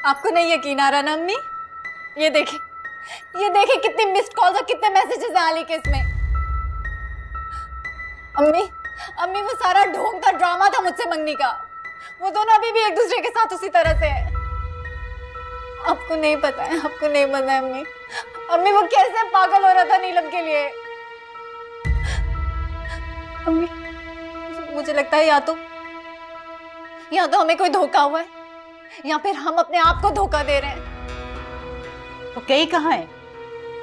आपको नहीं यकीन आ रहा ना अम्मी? ये देखे कितनी मिस्ड कॉल्स और कितने मैसेजेस हैं आली के इसमें। अम्मी अम्मी वो सारा ढोंग का ड्रामा था मुझसे मंगनी का। वो दोनों अभी भी एक दूसरे के साथ उसी तरह से हैं। आपको नहीं पता है अम्मी। अम्मी वो कैसे पागल हो रहा था नीलम के लिए। अम्मी मुझे लगता है या तो हमें कोई धोखा हुआ है या फिर हम अपने आप को धोखा दे रहे हैं। तो कई कहाँ है?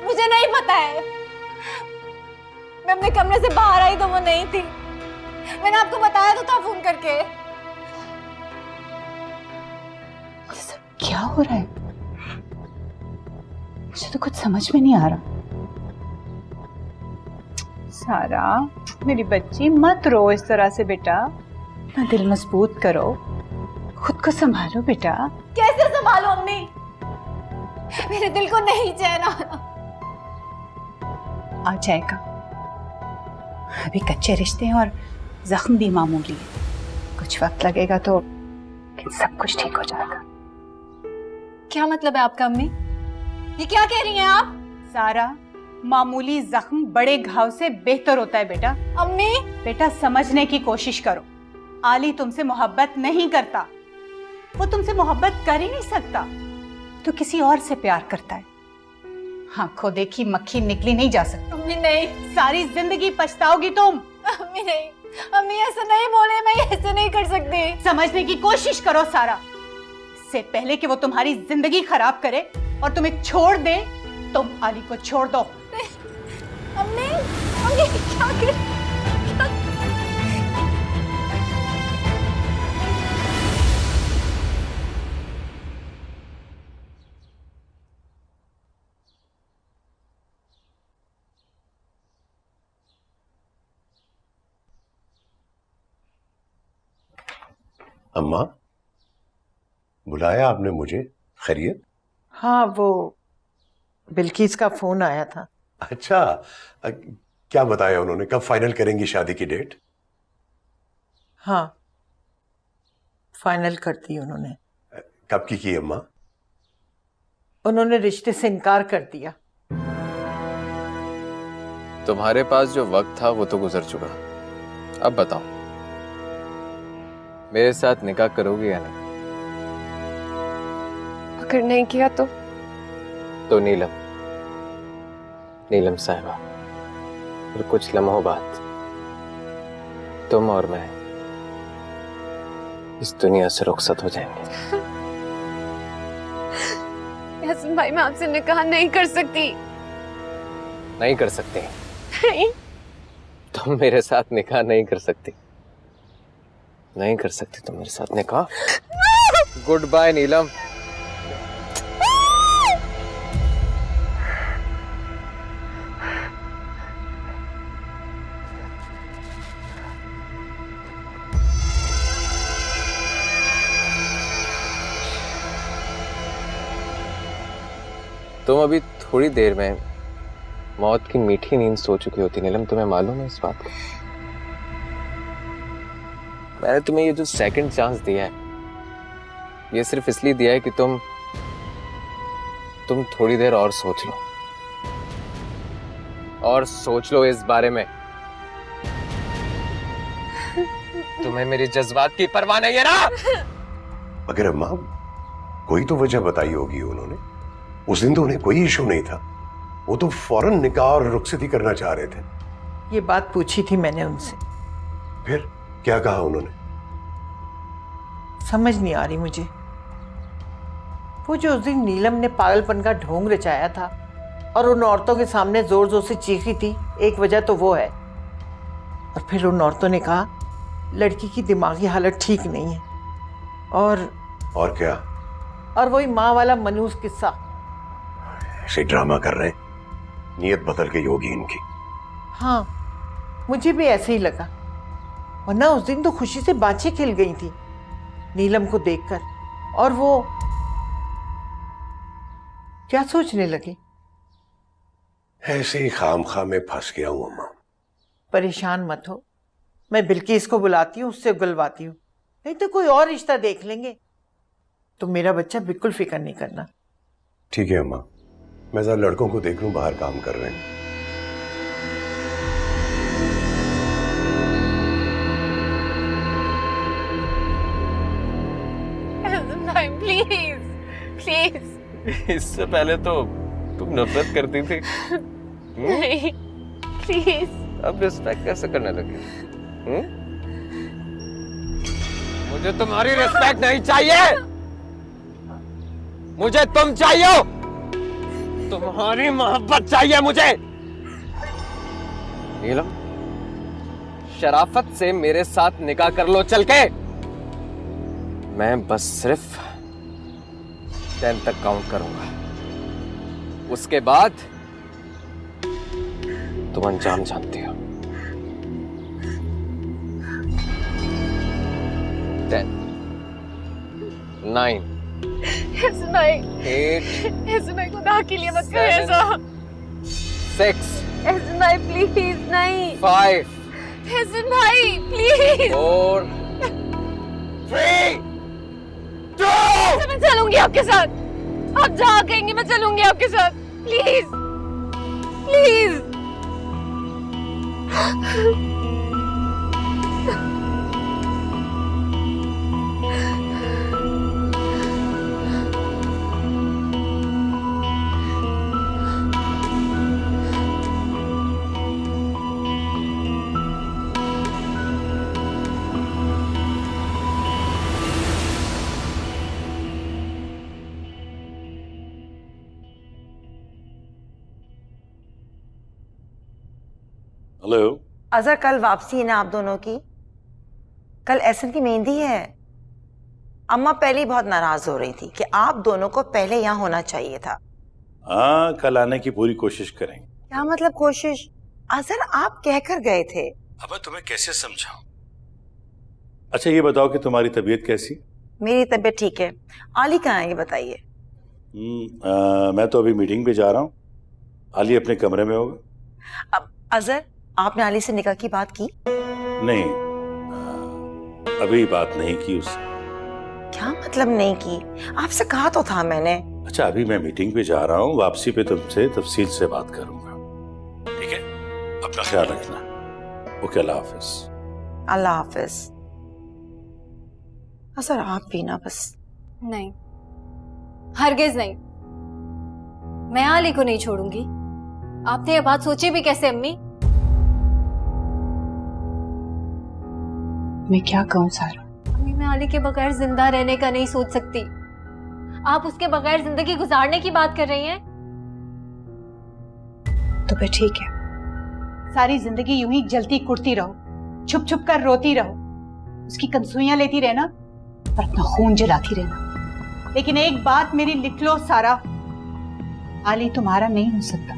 मुझे नहीं पता है। मैं अपने कमरे से बाहर आई तो वो नहीं थी। मैंने आपको बताया तो था फोन करके। ये सब क्या हो रहा है? मुझे तो कुछ समझ में नहीं आ रहा। सारा मेरी बच्ची मत रो इस तरह से बेटा, अपना दिल मजबूत करो, खुद को संभालो बेटा। कैसे संभालो अम्मी? मेरे दिल को नहीं चैन आ जाएगा। अभी कच्चे रिश्ते हैं और जख्म भी मामूली है। कुछ वक्त लगेगा तो सब कुछ ठीक हो जाएगा। क्या मतलब है आपका अम्मी? ये क्या कह रही हैं आप? सारा, मामूली जख्म बड़े घाव से बेहतर होता है बेटा। अम्मी बेटा समझने की कोशिश करो। आली तुमसे मोहब्बत नहीं करता, वो तुमसे मोहब्बत कर ही नहीं सकता, तो किसी और से प्यार करता है। आंखों देखी मक्खी निकली नहीं जा सकती। अम्मी नहीं, सारी जिंदगी पछताओगी तुम। अम्मी नहीं, अम्मी ऐसा नहीं बोले, मैं ऐसे नहीं कर सकती। समझने की कोशिश करो सारा। इससे पहले कि वो तुम्हारी जिंदगी खराब करे और तुम्हें छोड़ दे, तुम आली को छोड़ दो। अम्मी अम्मी क्या कर... अम्मा, बुलाया आपने मुझे? खैरियत? हाँ, वो बिल्किस का फोन आया था। अच्छा, क्या बताया उन्होंने? कब फाइनल करेंगी शादी की डेट? हाँ, फाइनल कर दी उन्होंने। कब की अम्मा? उन्होंने रिश्ते से इनकार कर दिया। तुम्हारे पास जो वक्त था वो तो गुजर चुका। अब बताओ, मेरे साथ निकाह करोगे या नहीं? अगर नहीं किया तो नीलम साहिबा, फिर कुछ लम्हों बाद तुम और मैं इस दुनिया से रुखसत हो जाएंगे। हसन भाई, मैं आपसे निकाह नहीं कर सकती। नहीं कर सकती? नहीं। तुम मेरे साथ निकाह नहीं कर सकती? नहीं कर सकती तुम मेरे साथ निकाह? गुड बाय नीलम। तुम अभी थोड़ी देर में मौत की मीठी नींद सो चुकी होती नीलम, तुम्हें मालूम है इस बात का? मैंने तुम्हें ये जो सेकंड चांस दिया है, ये सिर्फ इसलिए दिया है कि तुम थोड़ी देर और सोच लो, और सोच लो इस बारे में। तुम्हें मेरे जज्बात की परवाह नहीं है ना? अगर अम्मा कोई तो वजह बताई होगी उन्होंने। उस दिन तो उन्हें कोई इशू नहीं था, वो तो फौरन निकाह और रुखसती करना चाह रहे थे। ये बात पूछी थी मैंने उनसे। फिर क्या कहा उन्होंने? समझ नहीं आ रही मुझे। वो जो उस दिन नीलम ने पागलपन का ढोंग रचाया था और उन औरतों के सामने जोर जोर से चीखी थी, एक वजह तो वो है। और फिर उन औरतों ने कहा लड़की की दिमागी हालत ठीक नहीं है। और क्या? और वही माँ वाला मनूस किस्सा। ऐसे ड्रामा कर रहे हैं, नीयत बदल गई होगी इनकी। हाँ, मुझे भी ऐसे ही लगा, वरना उस दिन तो खुशी से बातें खिल गई थी नीलम को देखकर। और वो क्या सोचने लगे? ऐसे ही खामखा में फंस गया हूं अम्मा। परेशान मत हो, मैं बिल्किस को बुलाती हूँ, उससे उगलवाती हूँ, नहीं तो कोई और रिश्ता देख लेंगे। तो मेरा बच्चा बिल्कुल फिक्र नहीं करना। ठीक है अम्मा, मैं जरा लड़कों को देख लूं, बाहर काम कर रहे हैं। भाई प्लीज प्लीज। इससे पहले तो तुम नफरत करती थी, नहीं प्लीज। अब रिस्पेक्ट कैसे करने लगे? मुझे तुम्हारी रिस्पेक्ट नहीं चाहिए, मुझे तुम चाहिए, तुम्हारी मोहब्बत चाहिए मुझे। नीलम, शराफत से मेरे साथ निकाह कर लो चल के। मैं बस सिर्फ 10 तक काउंट करूंगा, उसके बाद तुम अंजाम जानती हो। 10, 9, हसन भाई, 8, हसन भाई खुदा के लिए मत करो ऐसा। 6, हसन भाई प्लीज नहीं। 5, हसन भाई प्लीज। 4, 3, 2। मैं चलूंगी आपके साथ, आप जहाँ कहेंगे मैं चलूंगी आपके साथ। Please please. हेलो। अजहर, कल वापसी है ना आप दोनों की? कल एहसन की मेहंदी है। अम्मा पहले ही बहुत नाराज हो रही थी कि आप दोनों को पहले यहाँ होना चाहिए था। हाँ, कल आने की पूरी कोशिश करेंगे। क्या मतलब कोशिश? अजहर, आप कहकर गए थे। अब तुम्हें कैसे समझाऊं? अच्छा ये बताओ कि तुम्हारी तबीयत कैसी? मेरी तबीयत ठीक है। आली कहाँ है ये बताइए। मैं तो अभी मीटिंग पे जा रहा हूँ। आली अपने कमरे में होगा। अब अजहर, आपने आली से निकाह की बात की? नहीं, अभी बात नहीं की उससे। क्या मतलब नहीं की? आपसे कहा तो था मैंने। अच्छा अभी मैं मीटिंग पे जा रहा हूँ, वापसी पे तुमसे तफसील से बात करूंगा। ठीक है, अपना ख्याल रखना। ओके, अल्लाह हाफिज। अल्लाह हाफिज। अजहर आप भी ना बस। नहीं, हरगिज नहीं, मैं आली को नहीं छोड़ूंगी। आपने ये बात सोची भी कैसे अम्मी? मैं क्या कहूँ सारा? अम्मी, मैं आली के बगैर जिंदा रहने का नहीं सोच सकती। आप उसके बगैर जिंदगी गुजारने की बात कर रही हैं? तो फिर ठीक है, सारी जिंदगी यूं ही जलती कुड़ती रहो, छुप छुप कर रोती रहो, उसकी कंसुइयां लेती रहना और अपना खून जलाती रहना। लेकिन एक बात मेरी लिख लो सारा, आली तुम्हारा नहीं हो सकता।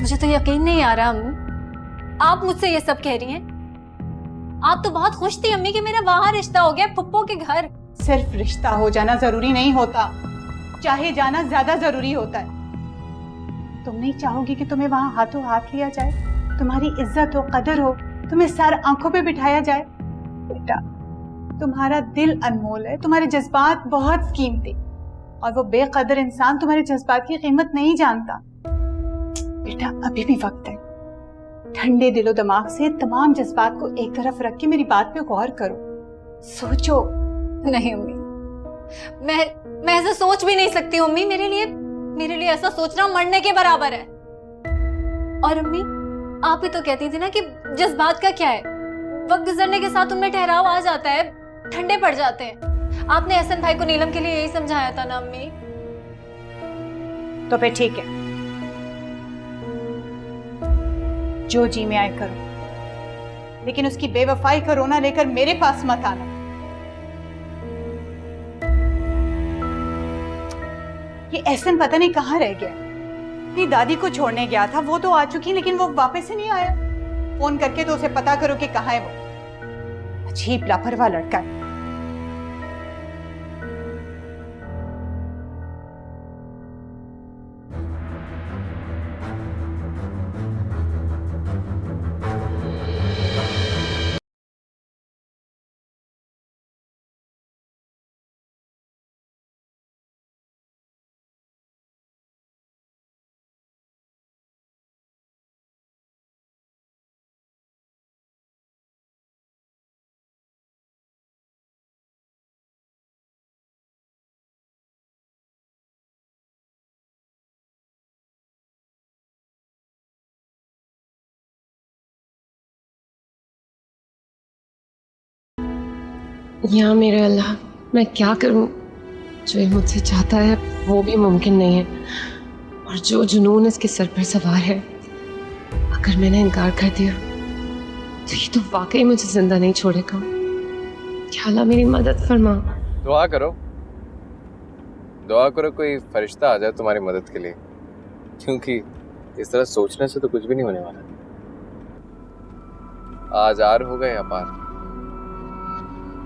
मुझे तो यकीन नहीं आ रहा अम्मी, आप मुझसे ये सब कह रही हैं। आप तो बहुत खुश थी अम्मी कि मेरा वहां रिश्ता हो गया फुप्पो के घर। सिर्फ रिश्ता हो जाना जरूरी नहीं होता, चाहे जाना ज्यादा जरूरी होता है। तुम नहीं चाहोगी कि तुम्हें वहां हाथों हाथ लिया जाए, तुम्हारी इज्जत हो, कदर हो, तुम्हें सर आंखों पे बिठाया जाए? बेटा, तुम्हारा दिल अनमोल है, तुम्हारे जज्बात बहुत कीमती, और वो बेकदर इंसान तुम्हारे जज्बात की कीमत नहीं जानता। बेटा, अभी भी वक्त है, ठंडे दिलो दिमाग से तमाम जज्बात को एक तरफ रख के मेरी बात पे गौर करो, सोचो। नहीं अम्मी, मैं ऐसा सोच भी नहीं सकती अम्मी। मेरे लिए ऐसा सोचना मरने के बराबर है। और अम्मी, आप ही तो कहती थी ना कि जज्बात का क्या है, वक्त गुजरने के साथ उनमें ठहराव आ जाता है, ठंडे पड़ जाते हैं। आपने एहसन भाई को नीलम के लिए यही समझाया था ना अम्मी? तो फिर ठीक है, जो जी में आए करो, लेकिन उसकी बेवफाई का रोना लेकर मेरे पास मत आना। ये एहसन पता नहीं कहाँ रह गया। अपनी दादी को छोड़ने गया था, वो तो आ चुकी, लेकिन वो वापस ही नहीं आया। फोन करके तो उसे पता करो कि कहाँ है वो। अजीब लापरवाह लड़का है। या मेरे अल्लाह, मैं क्या करूं? जो ये मुझसे चाहता है वो भी मुमकिन नहीं है, और जो जुनून इसके सर पर सवार है, अगर मैंने इनकार कर दिया तो ये तो वाकई मुझे जिंदा नहीं छोड़ेगा। क्या अल्लाह मेरी मदद फरमा। दुआ करो, दुआ करो कोई फरिश्ता आ जाए तुम्हारी मदद के लिए, क्योंकि इस तरह सोचने से तो कुछ भी नहीं होने वाला। आज आर हो गए अपार।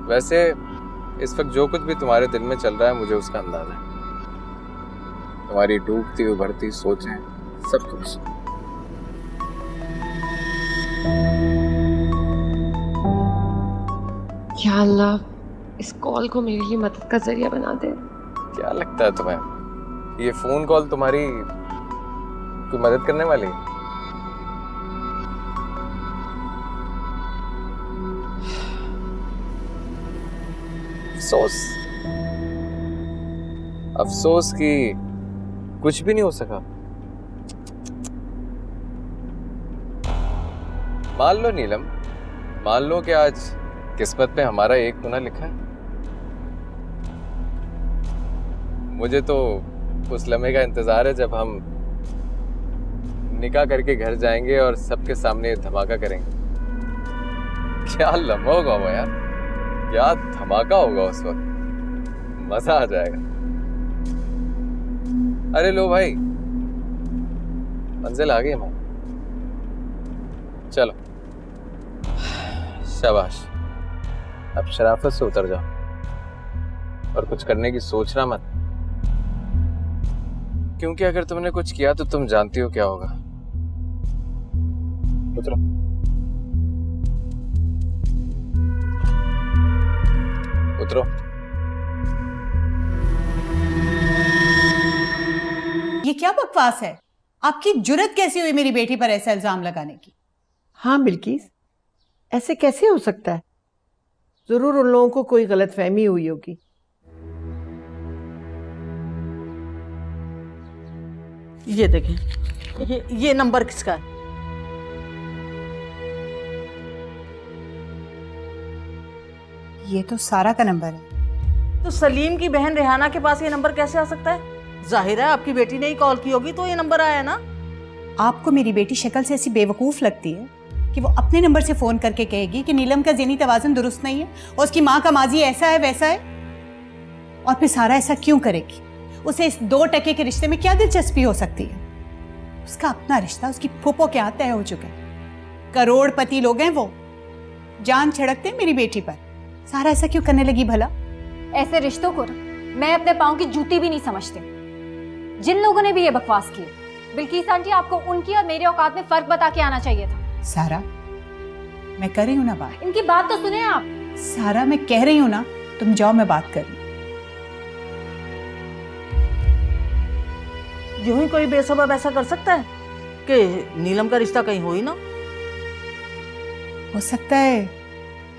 वैसे इस वक्त जो कुछ भी तुम्हारे दिल में चल रहा है मुझे उसका अंदाजा है। तुम्हारी डूबती उभरती सोचें, सब कुछ। या अल्लाह, इस कॉल को मेरे लिए मदद का जरिया बना दे। क्या लगता है तुम्हें, ये फोन कॉल तुम्हारी कोई मदद करने वाली है? अफसोस, अफसोस कि कुछ भी नहीं हो सका। मान लो नीलम, मान लो कि आज किस्मत पे हमारा एक गुना लिखा है। मुझे तो उस लम्हे का इंतजार है जब हम निकाह करके घर जाएंगे और सबके सामने धमाका करेंगे। क्या लम्हा होगा वो यार, क्या धमाका होगा उस वक्त, मजा आ जाएगा। अरे लो भाई, मंजिल आ गई हमारी, चलो शाबाश। अब शराफत से उतर जाओ और कुछ करने की सोचना मत, क्योंकि अगर तुमने कुछ किया तो तुम जानती हो क्या होगा। उतरो। उतरो। ये क्या बकवास है? आपकी जुर्रत कैसी हुई मेरी बेटी पर ऐसा इल्जाम लगाने की? हाँ बिल्किस, ऐसे कैसे हो सकता है? जरूर उन लोगों को कोई गलतफहमी हुई होगी। ये देखें, ये नंबर किसका है? ये तो सारा का नंबर है। तो सलीम की बहन रेहाना के पास ये नंबर कैसे आ सकता है? जाहिर है आपकी बेटी ने ही कॉल की होगी तो ये नंबर आया ना। आपको मेरी बेटी शक्ल से ऐसी बेवकूफ लगती है कि वो अपने नंबर से फोन करके कहेगी कि नीलम का ज़हनी तवाज़ुन दुरुस्त नहीं है और उसकी माँ का माजी ऐसा है वैसा है, और फिर सारा ऐसा क्यों करेगी? उसे इस 2 टके के रिश्ते में क्या दिलचस्पी हो सकती है? उसका अपना रिश्ता उसकी फूफो के हाथ तय हो चुका है। करोड़पति लोग हैं वो, जान छिड़कते हैं मेरी बेटी पर। सारा ऐसा क्यों करने लगी भला? ऐसे रिश्तों को मैं अपने पाँव की जूती भी नहीं समझती। जिन लोगों ने भी ये बकवास की, बिल्किस आंटी आपको उनकी और मेरे औकात में फर्क बता के आना चाहिए था। सारा, मैं कर रही हूँ ना बात। इनकी बात तो सुने आप। सारा, मैं कह रही हूँ ना, तुम जाओ, मैं बात कर रही हूँ। यूं ही कोई बेसबब ऐसा कर सकता है कि नीलम का रिश्ता कहीं हो ही ना? हो सकता है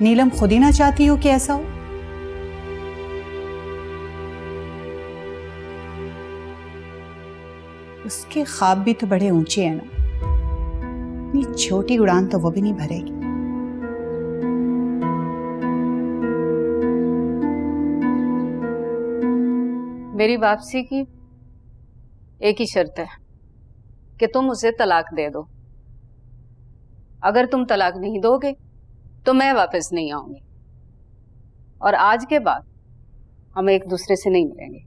नीलम खुद ही ना चाहती हो कि ऐसा हो। उसके ख्वाब भी तो बड़े ऊंचे हैं ना, इतनी छोटी उड़ान तो वो भी नहीं भरेगी। मेरी वापसी की एक ही शर्त है कि तुम उसे तलाक दे दो। अगर तुम तलाक नहीं दोगे तो मैं वापस नहीं आऊंगी, और आज के बाद हम एक दूसरे से नहीं मिलेंगे।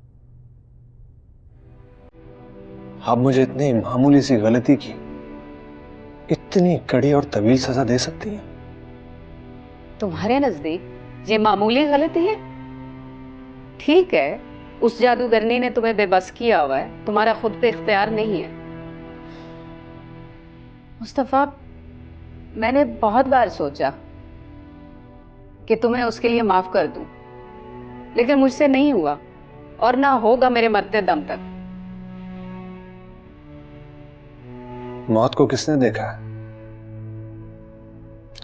आप मुझे इतनी मामूली सी गलती की इतनी कड़ी और तवील सजा दे सकती हैं? तुम्हारे नजदीक ये मामूली गलती है? ठीक है, उस जादूगरनी ने तुम्हें बेबस किया हुआ है, तुम्हारा खुद पे इख्तियार नहीं है। मुस्तफा, मैंने बहुत बार सोचा कि तुम्हें उसके लिए माफ कर दूं, लेकिन मुझसे नहीं हुआ और ना होगा मेरे मरते दम तक। मौत को किसने देखा है?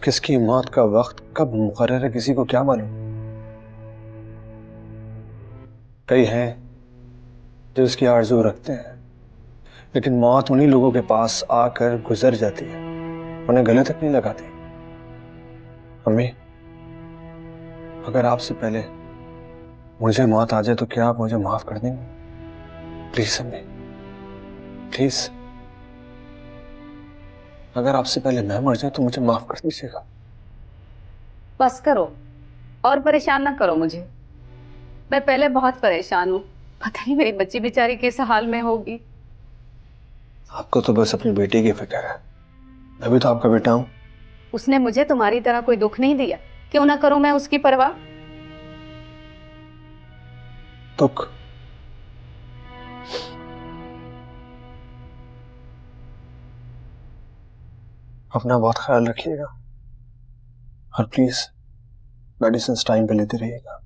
किसकी मौत का वक्त कब मुकर्रर है किसी को क्या मालूम। कई हैं जो इसकी आरज़ू रखते हैं, लेकिन मौत उन्हीं लोगों के पास आकर गुजर जाती है, उन्हें गले तक नहीं लगाती। अम्मी, अगर आपसे पहले मुझे मौत आ जाए तो क्या आप मुझे माफ कर देंगे? प्लीज अम्मी, प्लीज। अगर आपसे पहले मैं मर जाऊं तो मुझे माफ कर दीजिएगा। बस करो और परेशान ना करो मुझे। मैं पहले बहुत परेशान हूँ, पता नहीं मेरी बच्ची बेचारी किस हाल में होगी। आपको तो बस अपनी बेटी की फिक्र है। मैं भी तो आपका बेटा हूं। उसने मुझे तुम्हारी तरह कोई दुख नहीं दिया, क्यों ना करूं मैं उसकी परवाह। दुख? अपना बहुत ख्याल रखिएगा और प्लीज मेडिसिन टाइम पे लेते रहिएगा।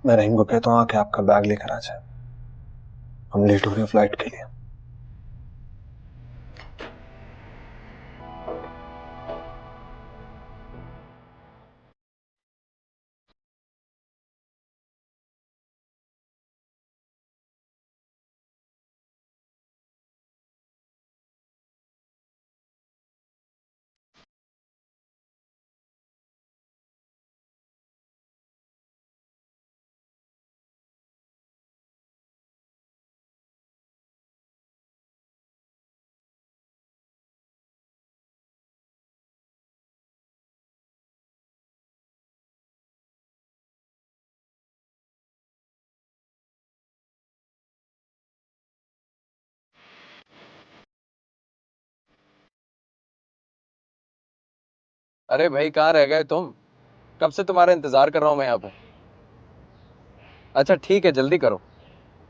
मैं रहीम को कहता हूँ कि आपका बैग लेकर आ जाए, हम लेट हो रहे हैं फ्लाइट के लिए। अरे भाई, कहाँ रह गए तुम? कब से तुम्हारा इंतजार कर रहा हूँ मैं यहाँ पे। अच्छा ठीक है, जल्दी करो,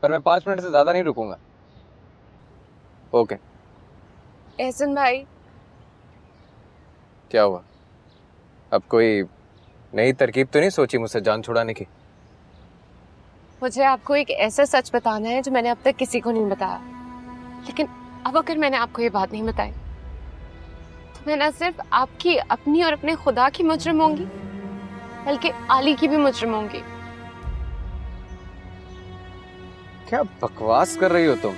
पर मैं 5 मिनट से ज्यादा नहीं रुकूंगा। ओके। एहसन भाई, क्या हुआ? अब कोई नई तरकीब तो नहीं सोची मुझसे जान छुड़ाने की? मुझे आपको एक ऐसा सच बताना है जो मैंने अब तक किसी को नहीं बताया। लेकिन अब अगर मैंने आपको ये बात नहीं बताई तो मैं ना सिर्फ आपकी अपनी और अपने खुदा की मुजरिम होंगी, बल्कि आली की भी मुजरिम होंगी। क्या बकवास कर रही हो तुम?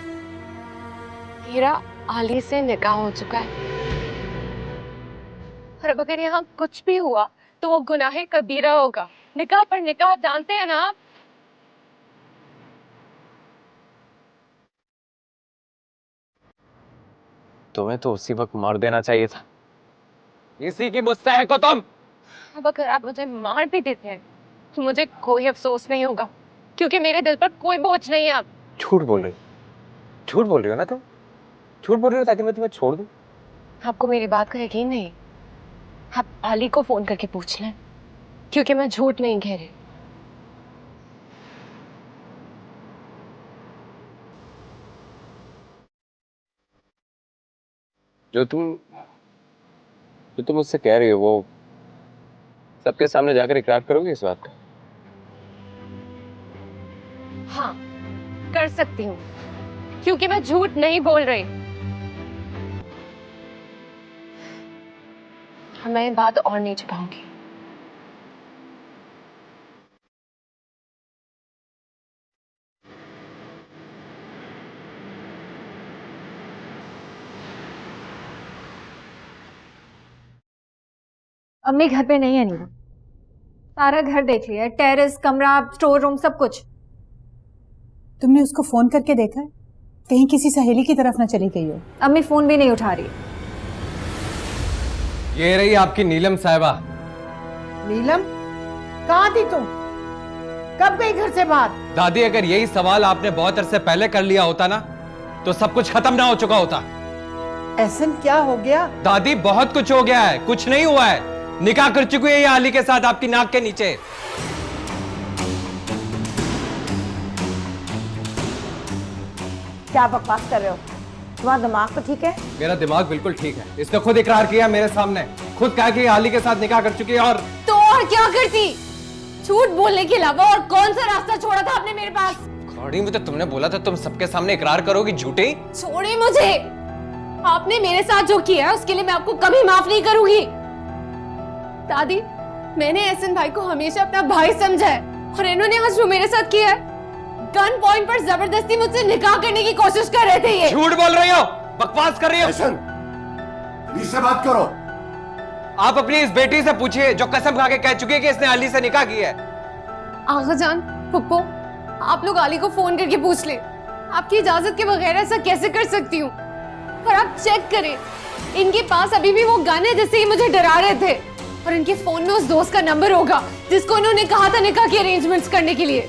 मेरा आली से निकाह हो चुका है और अब अगर यहाँ कुछ भी हुआ तो वो गुनाहे कबीरा होगा। निकाह पर निकाह, जानते हैं ना आप? तुम्हें तो उसी वक्त मार देना चाहिए था। इसी की मुस्तहक हो तुम। अब अगर आप मुझे मार भी देते हैं तो मुझे कोई अफसोस नहीं होगा, क्योंकि मेरे दिल पर कोई बोझ नहीं है। आप झूठ बोल रही हो, झूठ बोल रही हो ना तुम? झूठ बोल रही हो ताकि मैं तुम्हें छोड़ दूं? आपको मेरी बात का यकीन नहीं? आप आली को फोन करके पूछ लें, क्योंकि मैं झूठ नहीं कह रही। जो तुम मुझसे कह रही हो वो सबके सामने जाकर इकरार करोगी इस बात का? हाँ, कर सकती हूँ, क्योंकि मैं झूठ नहीं बोल रही। मैं ये बात और नहीं छुपाऊंगी। अम्मी घर पे नहीं है नीलम। सारा घर देख लिया, टेरेस, कमरा, स्टोर रूम, सब कुछ। तुमने उसको फोन करके देखा है? कहीं किसी सहेली की तरफ ना चली गई हो? अम्मी फोन भी नहीं उठा रही। ये रही आपकी नीलम साहिबा। नीलम, कहाँ थी तुम? कब गई घर से बाहर? दादी, अगर यही सवाल आपने बहुत अरसे पहले कर लिया होता ना तो सब कुछ खत्म ना हो चुका होता। एहसन, क्या हो गया? दादी, बहुत कुछ हो गया है। कुछ नहीं हुआ है। निकाह कर चुकी है ये आली के साथ आपकी नाक के नीचे। क्या बकवास कर रहे हो? तुम्हारा दिमाग तो ठीक है? मेरा दिमाग बिल्कुल ठीक है। इसने खुद इकरार किया मेरे सामने, खुद कहा कि आली के साथ निकाह कर चुकी है। और तो और क्या करती? झूठ बोलने के अलावा और कौन सा रास्ता छोड़ा था आपने मेरे पास? खड़ी में तो तुमने बोला था तुम सबके सामने इकरार करोगी झूठी। छोड़े मुझे। आपने मेरे साथ जो किया है उसके लिए मैं आपको कभी माफ नहीं करूंगी। दादी, मैंने एहसन भाई को हमेशा अपना भाई समझा है और इन्होंने आज जो मेरे साथ किया है, गन पॉइंट पर जबरदस्ती मुझसे निकाह करने की कोशिश कर रहे थे। ये झूठ बोल रही हो, बकवास कर रही हो। एहसन, प्लीज से बात करो। आप अपनी इस बेटी से पूछिए जो कसम खा के कह चुकी है कि इसने अली से निकाह किया है। आगा जान, पुप्पो, आप लोग अली को फोन करके पूछ ले। आपकी इजाजत के बगैर ऐसा कैसे कर सकती हूँ? और आप चेक करें, इनके पास अभी भी वो गन है जिससे ये मुझे डरा रहे थे, और इनके फोन में उस दोस्त का नंबर होगा जिसको उन्होंने कहा था निकाह के अरेंजमेंट्स करने के लिए।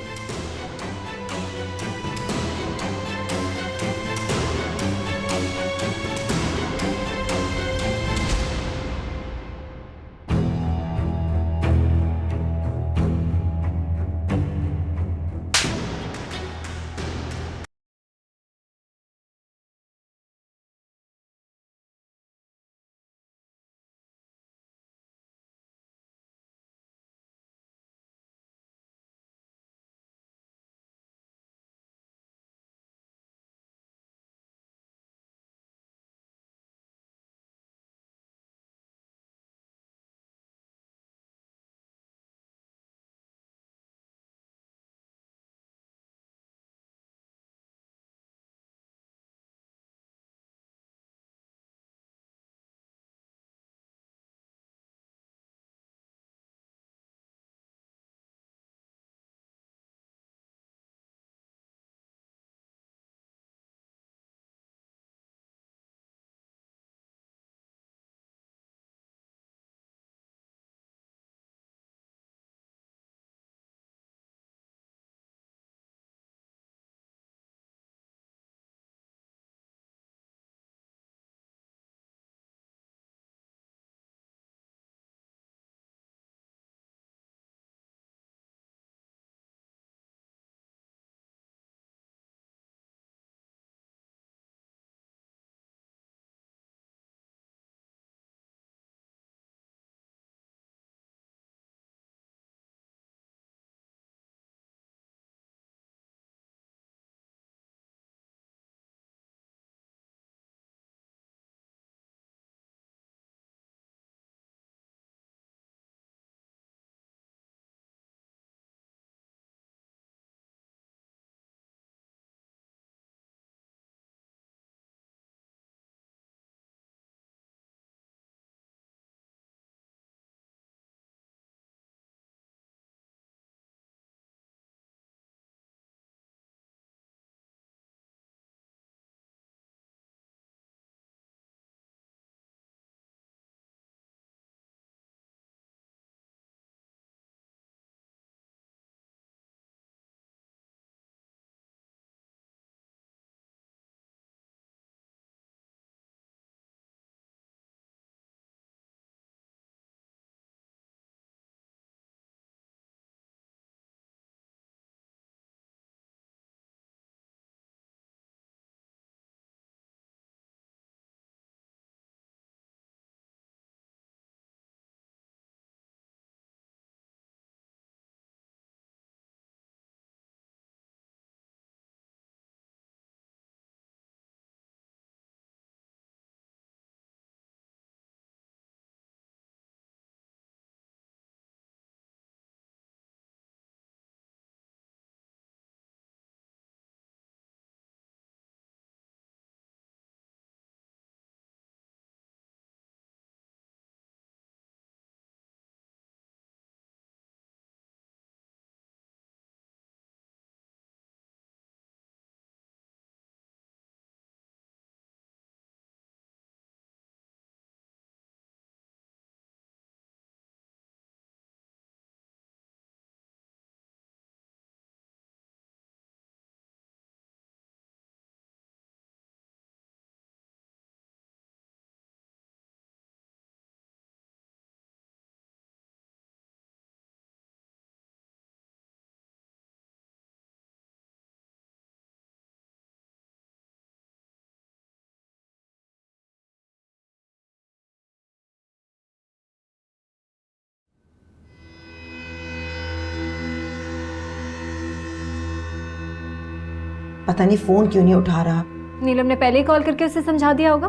पता नहीं फोन क्यों नहीं उठा रहा। नीलम ने पहले ही कॉल करके उसे समझा दिया होगा।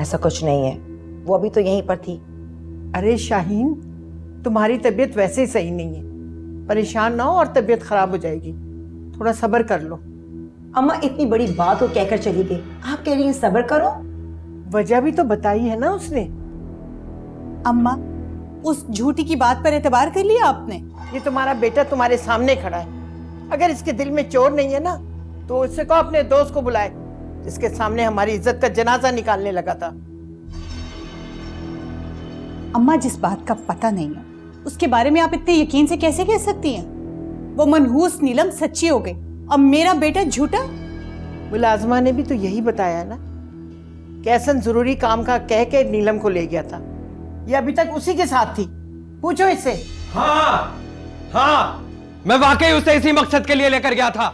ऐसा कुछ नहीं है, वो अभी तो यहीं पर थी। अरे शाहीन, तुम्हारी तबीयत वैसे ही सही नहीं है, परेशान ना हो और तबीयत खराब हो जाएगी, थोड़ा सब्र कर लो। अम्मा इतनी बड़ी बात को कहकर चली गई, आप कह रही हैं सब्र करो? वजह भी तो बताई है ना उसने। अम्मा, उस झूठी की बात पर एतबार कर लिया आपने? ये तुम्हारा बेटा तुम्हारे सामने खड़ा है। अगर इसके दिल में चोर नहीं है ना, तो इससे को अपने दोस्त को बुलाए, जिसके सामने हमारी इज्जत का जनाजा निकालने लगा था। अम्मा, जिस बात का पता नहीं है उसके बारे में आप इतने यकीन से कैसे कह सकती हैं? वो मनहूस नीलम सच्ची हो गई, अब मेरा बेटा झूठा? मुलाजमा ने भी तो यही बताया ना कि एहसन जरूरी काम का कह के नीलम को ले गया था। ये अभी तक उसी के साथ थी, पूछो इससे। हाँ हाँ, मैं वाकई उसे इसी मकसद के लिए लेकर गया था,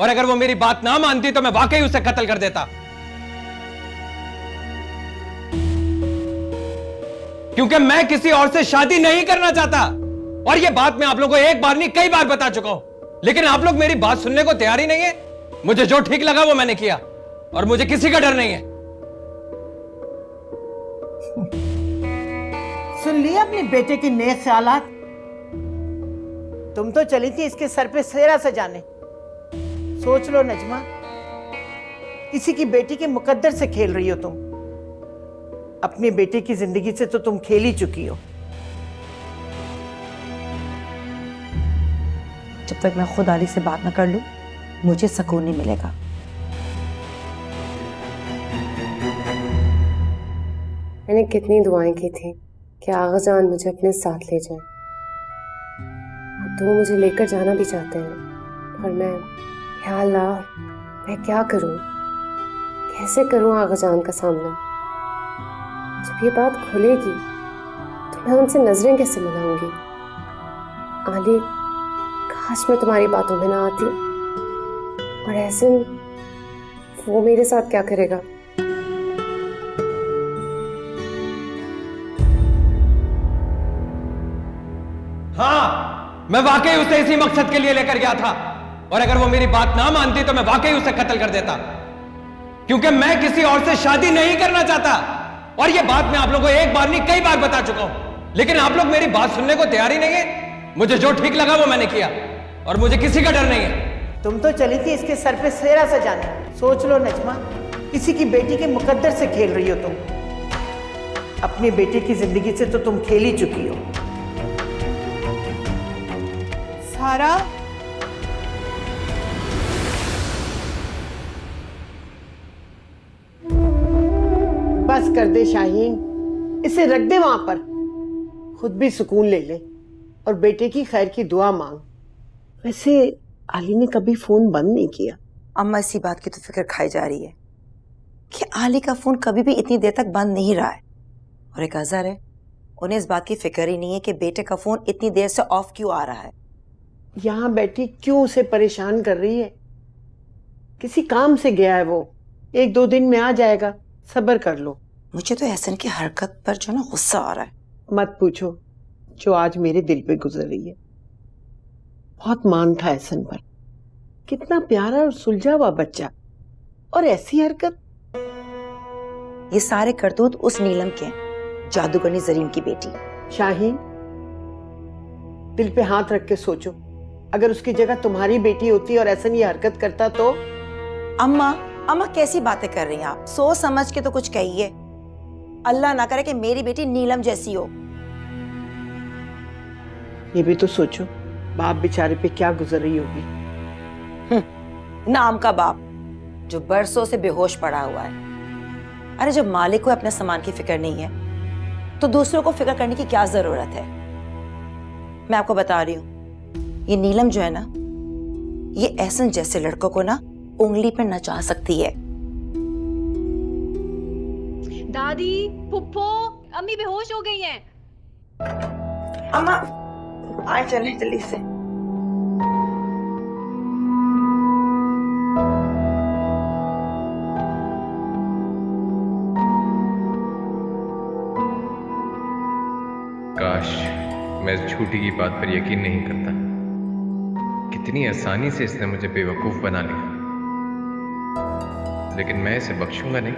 और अगर वो मेरी बात ना मानती तो मैं वाकई उसे कत्ल कर देता, क्योंकि मैं किसी और से शादी नहीं करना चाहता। और ये बात मैं आप लोगों को एक बार नहीं कई बार बता चुका हूं, लेकिन आप लोग मेरी बात सुनने को तैयार ही नहीं है। मुझे जो ठीक लगा वो मैंने किया, और मुझे किसी का डर नहीं है। सुन लिया अपने बेटे के नेक ख्यालात? तुम तो चली थी इसके सर पे सेहरा सजाने। सोच लो नजमा, किसी की बेटी के मुकद्दर से खेल रही हो तुम। अपने बेटे की जिंदगी से तो तुम खेल ही चुकी हो। जब तक मैं खुद आली से बात न कर लूं, मुझे सुकून नहीं मिलेगा। मैंने कितनी दुआएं की थी कि आगा जान मुझे अपने साथ ले जाए। अब तो वो मुझे लेकर जाना भी चाहते हैं, और मैं, या अल्लाह, मैं क्या करूं? कैसे करूं आगा जान का सामना? जब ये बात खुलेगी तो मैं उनसे नजरें कैसे मिलाऊंगी? आली, काश मैं तुम्हारी बातों में ना आती। और ऐसे वो मेरे साथ क्या करेगा? हाँ, मैं वाकई उसे इसी मकसद के लिए लेकर गया था, और अगर वो मेरी बात ना मानती तो मैं वाकई उसे कत्ल कर देता, क्योंकि मैं किसी और से शादी नहीं करना चाहता। और ये बात मैं आप लोगों को एक बार नहीं कई बार बता चुका हूं, लेकिन आप लोग मेरी बात सुनने को तैयार ही नहीं है। मुझे जो ठीक लगा वो मैंने किया, और मुझे किसी का डर नहीं है। तुम तो चली थी इसके सर पे सेहरा सजाने। सोच लो नजमा, किसी की बेटी के मुकद्दर से खेल रही हो तुम। अपने बेटे की जिंदगी से तो तुम खेल ही चुकी हो। सारा, बस कर दे शाहीन, इसे रख दे वहां पर। खुद भी सुकून ले ले और बेटे की खैर की दुआ मांग। वैसे आली ने कभी फोन बंद नहीं किया। अम्मा, इसी बात की तो फिक्र खाई जा रही है कि आली का फोन कभी भी इतनी देर तक बंद नहीं रहा है। और एक अजहर है, उन्हें इस बात की फिक्र ही नहीं है कि बेटे का फोन इतनी देर से ऑफ क्यों आ रहा है। यहाँ बैठी क्यों उसे परेशान कर रही है? किसी काम से गया है वो, 1-2 दिन में आ जाएगा, सब्र कर लो। मुझे तो एहसन की हरकत पर जो ना गुस्सा आ रहा है। मत पूछो जो आज मेरे दिल पे गुजर रही है। बहुत मान था एहसन पर, कितना प्यारा और सुलझा हुआ बच्चा, और ऐसी हरकत। ये सारे करतूत उस नीलम के हैं, जादूगरनी जरीन की बेटी। शाहीन, दिल पे हाथ रख के सोचो, अगर उसकी जगह तुम्हारी बेटी होती और एहसन ये हरकत करता तो? अम्मा कैसी बातें कर रही हैं आप? सोच समझ के तो कुछ कहिए। अल्लाह ना करे कि मेरी बेटी नीलम जैसी हो। ये भी तो सोचो, बाप बेचारे पे क्या गुजर रही होगी। नाम का बाप जो बरसों से बेहोश पड़ा हुआ है। अरे जब मालिक को अपने सामान की फिक्र नहीं है तो दूसरों को फिक्र करने की क्या जरूरत है? मैं आपको बता रही हूँ, ये नीलम जो है ना, ये एहसन जैसे लड़कों को ना उंगली पर नचा सकती है। दादी, पुप्पो, अम्मी बेहोश हो गई हैं। अम्मा, आए चले जल्दी से। काश मैं इस झूठी की बात पर यकीन नहीं करता। कितनी आसानी से इसने मुझे बेवकूफ बना लिया, लेकिन मैं इसे बख्शूंगा नहीं।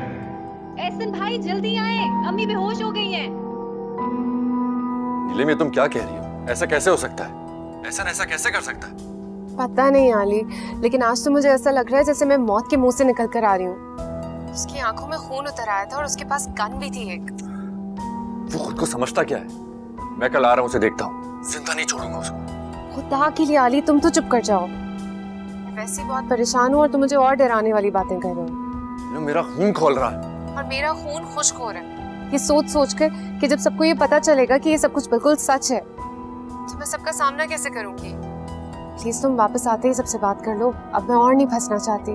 एहसन भाई जल्दी आए, अम्मी बेहोश हो गई हैं। नीलम, ये तुम क्या कह रही हो? ऐसा कैसे हो सकता है? ऐसा कैसे कर सकता है? पता नहीं आली, लेकिन आज तो मुझे ऐसा लग रहा है जैसे मैं मौत के मुंह से निकल कर आ रही हूँ। उसकी आंखों में खून उतर आया था और उसके पास गन भी थी एक। वो खुद को समझता क्या है? मैं कल आ रहा हूं, उसे देखता हूं, जिंदा नहीं छोड़ूंगा उसको। खुदा के लिए आली, तुम तो चुप कर जाओ। मैं वैसे ही बहुत परेशान हूँ और तुम मुझे और डराने वाली बातें कर रहे हो। मेरा खून खोल रहा है और मेरा खून खुश्क हो रहा है ये सोच सोच कर कि जब सबको ये पता चलेगा कि ये सब कुछ बिल्कुल सच है तो मैं सबका सामना कैसे करूंगी। प्लीज तुम वापस आते ही सबसे बात कर लो, अब मैं और नहीं फंसना चाहती।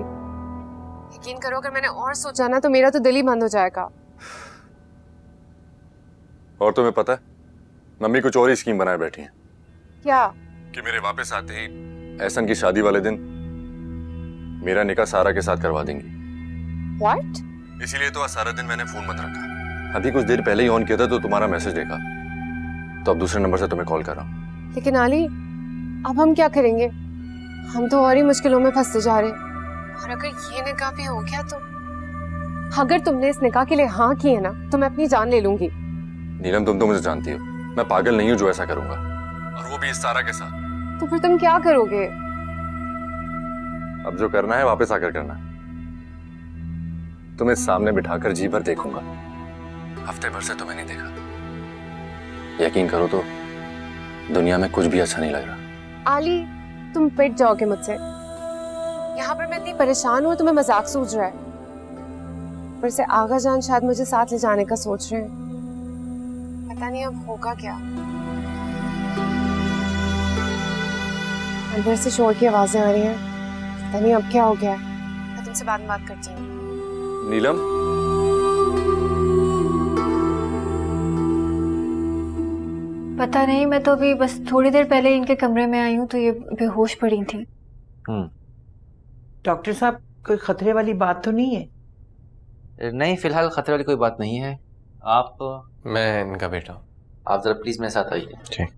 यकीन करो अगर मैंने और सोचा ना तो मेरा तो दिल ही बंद हो जाएगा। और तुम्हें पता है, मम्मी कुछ और ही स्कीम बनाए बैठी हैं। क्या? कि मेरे वापस आते ही एहसन की शादी वाले दिन मेरा निकाह सारा के साथ करवा देंगी। What? इसीलिए तो आज सारा दिन मैंने फोन बंद रखा। अभी कुछ देर पहले ही ऑन किया था तो तुम्हारा मैसेज देखा, तो अब दूसरे नंबर से तुम्हें कॉल कर रहा हूँ। लेकिन आली, अब हम क्या करेंगे? हम तो और ही मुश्किलों में फंसते जा रहे हैं। और अगर ये निकाह भी हो गया तो अगर तुमने इस निकाह के लिए हाँ की है ना तो मैं अपनी जान ले लूंगी। नीलम, तुम तो मुझे जानती हो, मैं पागल नहीं हूँ जो ऐसा करूंगा, और वो भी इस सारा के साथ। तो फिर तुम क्या करोगे? अब जो करना है वापस आकर करना है। तुम्हें सामने बिठाकर जी भर देखूंगा। हफ्ते भर से तुम्हें नहीं देखा, यकीन करो तो दुनिया में कुछ भी अच्छा नहीं लग रहा। आली, तुम पिट जाओगे मुझसे। यहाँ पर मैं इतनी परेशान हूँ, तुम्हें मजाक सूझ रहा है। पर से आगा जान शायद मुझे साथ ले जाने का सोच रहे हैं। पता नहीं अब होगा क्या। अंदर से शोर की आवाजें आ रही हैं। पता नहीं अब क्या हो गया है। मैं तुमसे बाद में बात करती हूँ। नीलम, पता नहीं, मैं तो अभी बस थोड़ी देर पहले इनके कमरे में आई हूँ तो ये बेहोश पड़ी थी। डॉक्टर साहब, कोई खतरे वाली बात तो नहीं है? नहीं, फिलहाल खतरे वाली कोई बात नहीं है। आप? मैं इनका बेटा हूँ। आप जरा प्लीज मेरे साथ आइए। ठीक।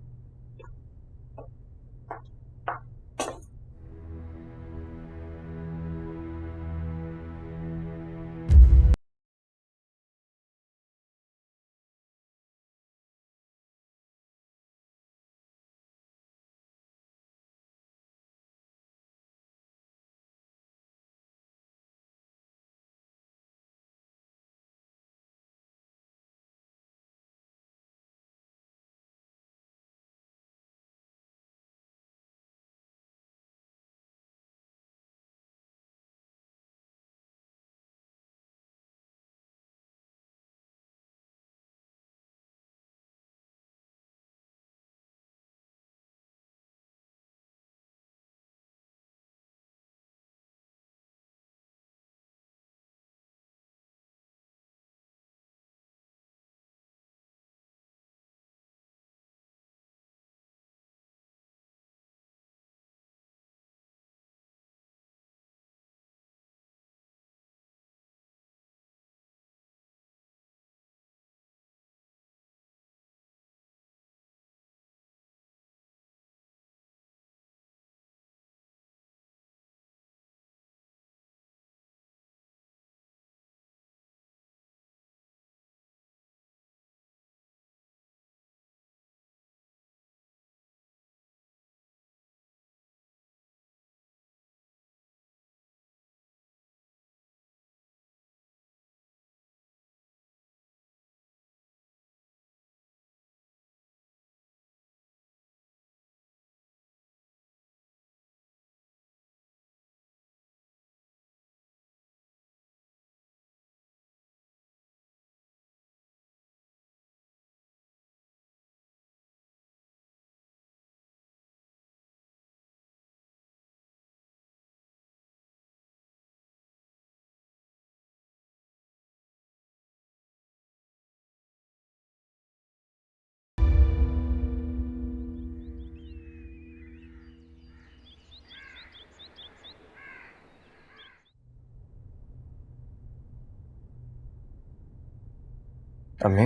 अम्मी,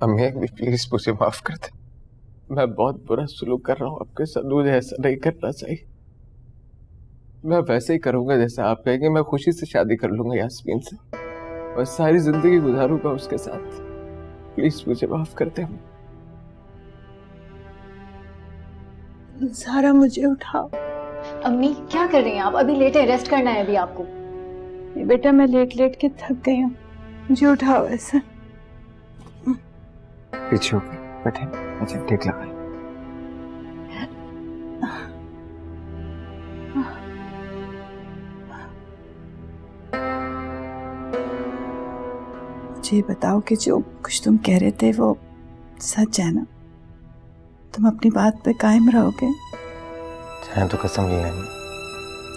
अम्मी प्लीज मुझे माफ कर दे। मैं बहुत बुरा सलूक कर रहा हूँ आपके साथ, मुझे ऐसा नहीं करना चाहिए। मैं वैसे ही करूंगा जैसे आप कहेंगे। मैं खुशी से शादी कर लूंगा यास्मीन से और सारी जिंदगी गुजारूंगा उसके साथ। प्लीज मुझे माफ कर दे। सारा, मुझे उठाओ। अम्मी क्या कर रही हैं आप? अभी लेटे, रेस्ट करना है अभी आपको। बेटा, मैं लेट लेट के थक गई हूँ, मुझे उठाओ। ऐसा पीछे होकर बैठे। अच्छा ठीक लगा। मुझे बताओ कि जो कुछ तुम कह रहे थे वो सच है ना? तुम अपनी बात पे कायम रहोगे? चाहे तो कसम ले लेंगे।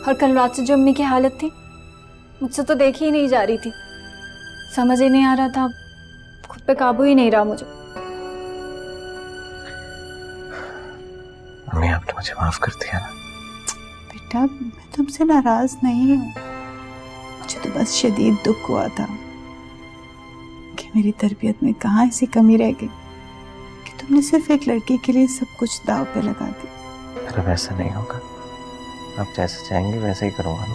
और कल रात से जो अम्मी की हालत थी, मुझसे तो देखी ही नहीं जा रही थी। समझ ही नहीं आ रहा था, खुद पे काबू ही नहीं रहा मुझे। अम्मी आपने मुझे माफ कर दिया ना? बेटा मैं तुमसे नाराज नहीं हूँ, मुझे तो बस शदीद दुख हुआ था कि मेरी तरबियत में कहाँ ऐसी कमी रह गई कि तुमने सिर्फ एक लड़की के लिए सब कुछ दाव पे लगा दिया। अरे वैसा नहीं होगा, आप जैसे चाहेंगे वैसे ही करूँगा।